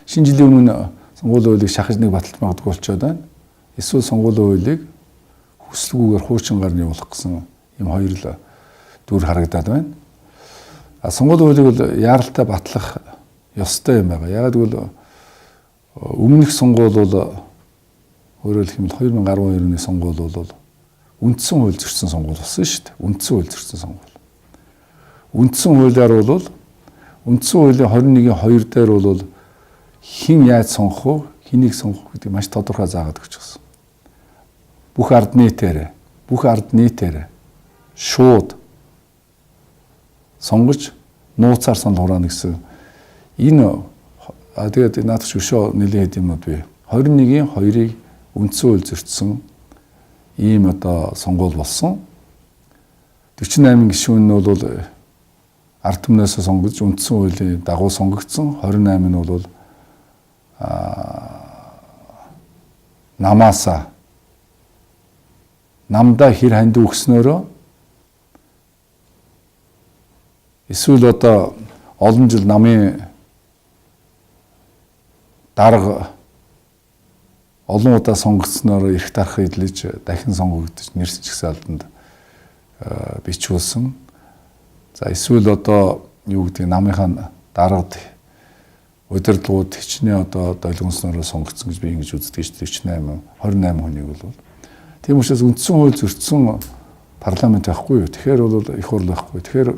шинэ жилийн өмнө сонгуулийн хуулийг шахаж нэг баталж магадгүй болчиход байна. Эсвэл сонгуулийн хуулийг хүслгүйгээр хуучин гарны явуулах гэсэн юм хоёр л дүр харагдаад байна. Сонгуулийн хуулийг бол яаралтай батлах ёстой юм байна. Ягаад гэвэл өмнөх сонгуул бол өөрөөр хэлбэл 2012 оны сонгуул бол үндсэн хууль зөрчсөн сонгуул болсон шүү дээ. Үндсэн хууль зөрчсөн сонгуул. Үндсэн хуулиар бол үндсэн хуулийн 21-2 дээр бол хэн яаж сонгох вэ, хэнийг сонгох гэдэг маш тодорхой заагаад өгч гисэн. Бүх ард нийтээр шууд сонгож нууцаар санал хураана гэсэн энэ тэгээд наадах өшөө нэлээд юмуд бий. 21-2-ыг үндсэн хууль зөрчсөн ийм одоо сонгуул болсон. 48 гишүүн нь бол ард түмнээс сонгож үндсэн хуулийн дагуу сонгогдсон. 28 нь бол намдаа хэр ханд өгснөөрөө эсвэл одоо олон жил намын дарга олон удаа сонгогдсноор эрх тарах эдлэж дахин сонгогдож нэрс чигсаалтанд бичүүлсэн. За эсвэл одоо юу гэдэг намынхаа даргад удирдлагууд хичнээн одоо долгионсноор сонгогдсон гэж би ингэж үздэг шүү дээ. 28 хүнийг бол. Тийм учраас үндсэн хууль зөрчсөн парламент байхгүй юу? Тэгэхээр бол их хурл байхгүй. Тэгэхээр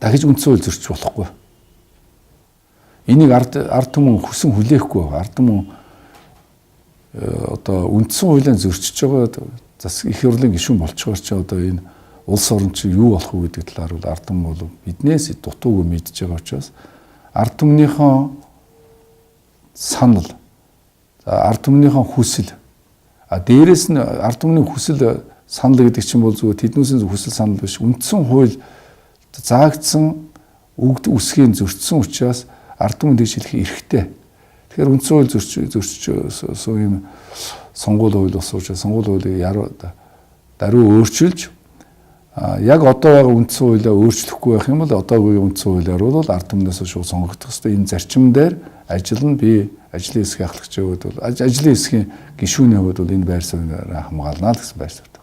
дахиж үндсэн хууль зөрчих болохгүй. Энийг ард түмэн хүсэн хүлээхгүй. Ард түмэн одоо үндсэн хуулийг зөрчиж байгаа зас их хурлын гишүүн болчихоор чи одоо энэ улс орн чи юу болох вэ гэдэг талаар бол ард түмэн бол биднээс дутуугүй мэдж байгаа учраас ард түмнийхэн санал, ард түмнийхэн хүсэл, дээрээс нь ард түмний хүсэл санал гэдэг чинь бол зүгээр тэднүүсийн хүсэл санал биш. Үндсэн хууль заагдсан үгд үсгийн зөрчсөн учраас ард түмэнд гэж хэлэх эрхтэй. Тэгэхээр үндсэн хууль зөрчиж юм сонгуулийн хууль болсон учраас сонгуулийн хуулийг даруй өөрчилж яг одоо байгаа үндсэн хуулиа өөрчлөхгүй байх юм бол одоогийн үндсэн хуулиар бол ард түмнээс шууд сонгогдох хэрэгтэй. Энэ зарчим дээр ажил нь би ажлын хэсгийн ахлагч яваад бол ажлын хэсгийн гишүүний хувьд бол энэ байр суурьнаар хамгаална л гэсэн байр суурь.